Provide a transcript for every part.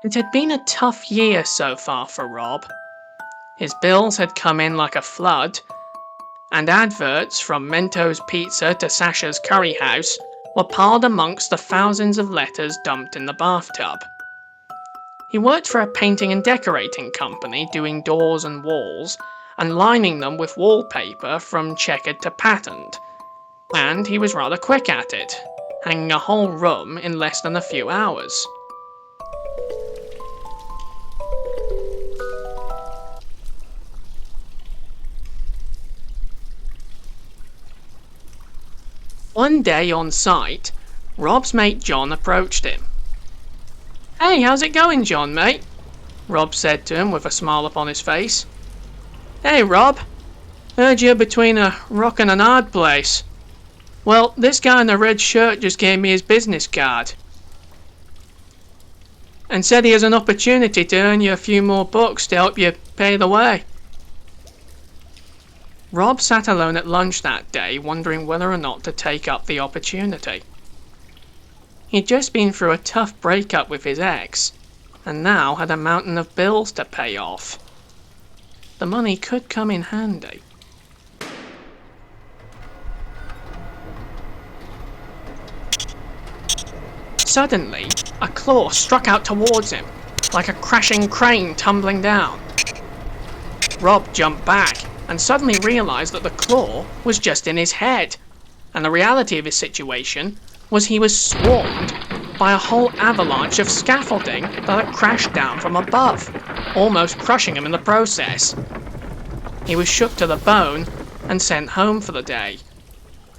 It had been a tough year so far for Rob. His bills had come in like a flood, and adverts from Mentos Pizza to Sasha's Curry House were piled amongst the thousands of letters dumped in the bathtub. He worked for a painting and decorating company doing doors and walls and lining them with wallpaper from checkered to patterned, and he was rather quick at it, hanging a whole room in less than a few hours. One day on site, Rob's mate John approached him. "Hey, how's it going, John, mate?" Rob said to him with a smile upon his face. "Hey, Rob. Heard you're between a rock and an hard place. Well, this guy in the red shirt just gave me his business card and said he has an opportunity to earn you a few more bucks to help you pay the way." Rob sat alone at lunch that day, wondering whether or not to take up the opportunity. He'd just been through a tough breakup with his ex, and now had a mountain of bills to pay off. The money could come in handy. Suddenly, a claw struck out towards him, like a crashing crane tumbling down. Rob jumped back and suddenly realised that the claw was just in his head, and the reality of his situation was he was swarmed by a whole avalanche of scaffolding that had crashed down from above, almost crushing him in the process. He was shook to the bone and sent home for the day.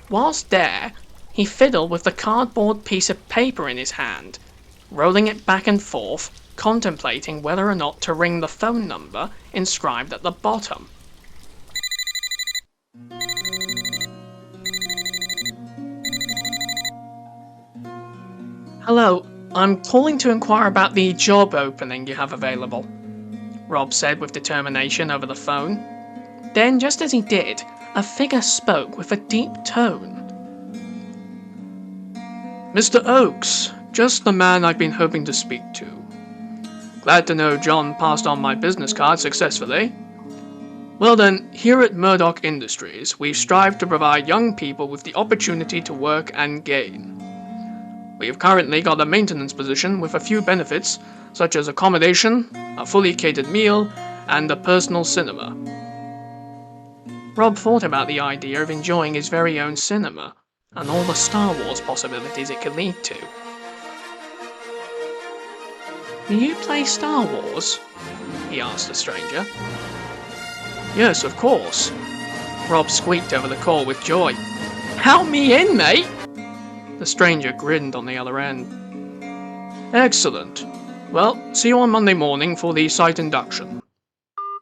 Whilst there, he fiddled with the cardboard piece of paper in his hand, rolling it back and forth, contemplating whether or not to ring the phone number inscribed at the bottom. "Hello, I'm calling to inquire about the job opening you have available," Rob said with determination over the phone. Then, just as he did, a figure spoke with a deep tone. "Mr. Oakes, just the man I've been hoping to speak to. Glad to know John passed on my business card successfully. Well then, here at Murdoch Industries, we strive to provide young people with the opportunity to work and gain. We have currently got a maintenance position with a few benefits, such as accommodation, a fully catered meal, and a personal cinema." Rob thought about the idea of enjoying his very own cinema, and all the Star Wars possibilities it could lead to. "Do you play Star Wars?" he asked the stranger. "Yes, of course." Rob squeaked over the call with joy. "Count me in, mate!" The stranger grinned on the other end. "Excellent. Well, see you on Monday morning for the site induction."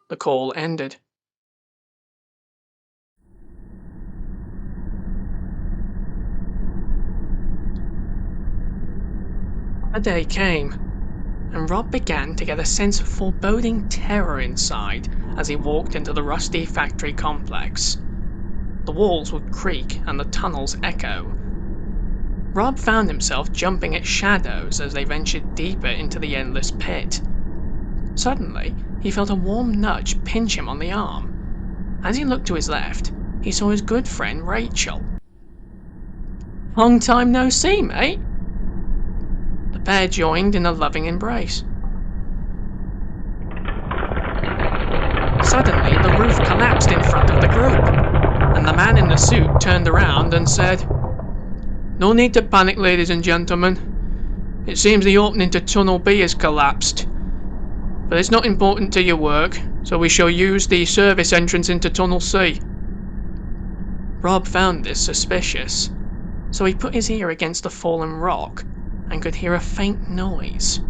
The call ended. A day came, and Rob began to get a sense of foreboding terror inside as he walked into the rusty factory complex. The walls would creak and the tunnels echo. Rob found himself jumping at shadows as they ventured deeper into the endless pit. Suddenly, he felt a warm nudge pinch him on the arm. As he looked to his left, he saw his good friend Rachel. "Long time no see, mate." The pair joined in a loving embrace. Suddenly, the roof collapsed in front of the group, and the man in the suit turned around and said, "No need to panic, ladies and gentlemen. It seems the opening to Tunnel B has collapsed. But it's not important to your work, so we shall use the service entrance into Tunnel C." Rob found this suspicious, so he put his ear against the fallen rock and could hear a faint noise.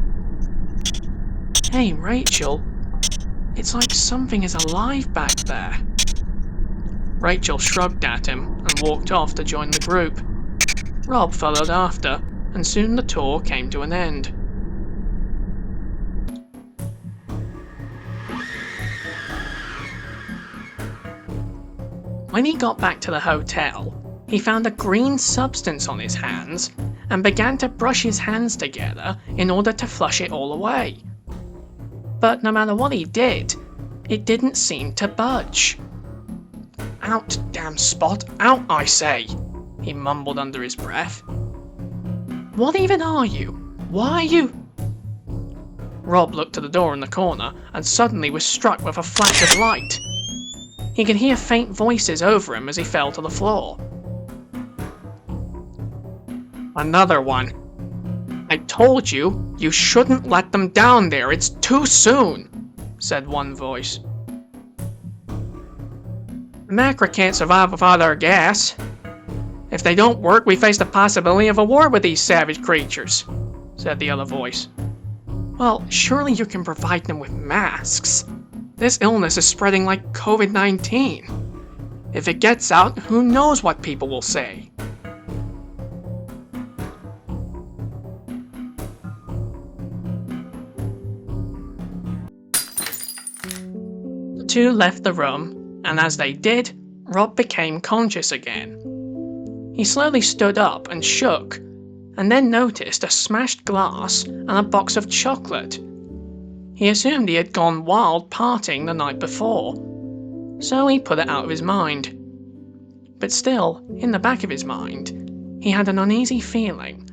"Hey, Rachel, it's like something is alive back there." Rachel shrugged at him and walked off to join the group. Rob followed after, and soon the tour came to an end. When he got back to the hotel, he found a green substance on his hands and began to brush his hands together in order to flush it all away. But no matter what he did, it didn't seem to budge. "Out, damn Spot, out, I say," he mumbled under his breath. "What even are you? Why are you—" Rob looked to the door in the corner and suddenly was struck with a flash of light. He could hear faint voices over him as he fell to the floor. "Another one. I told you, you shouldn't let them down there, it's too soon," said one voice. "The macra can't survive without our gas. If they don't work, we face the possibility of a war with these savage creatures," said the other voice. "Well, surely you can provide them with masks. This illness is spreading like COVID-19. If it gets out, who knows what people will say." The two left the room, and as they did, Rob became conscious again. He slowly stood up and shook, and then noticed a smashed glass and a box of chocolate. He assumed he had gone wild partying the night before, so he put it out of his mind. But still, in the back of his mind, he had an uneasy feeling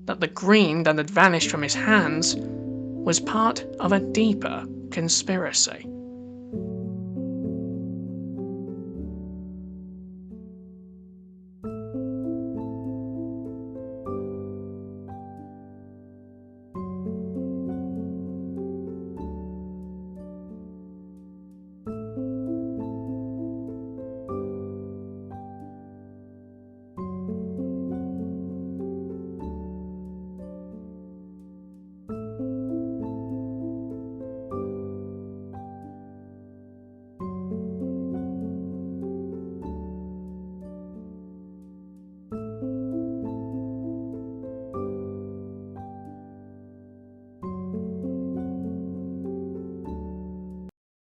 that the green that had vanished from his hands was part of a deeper conspiracy.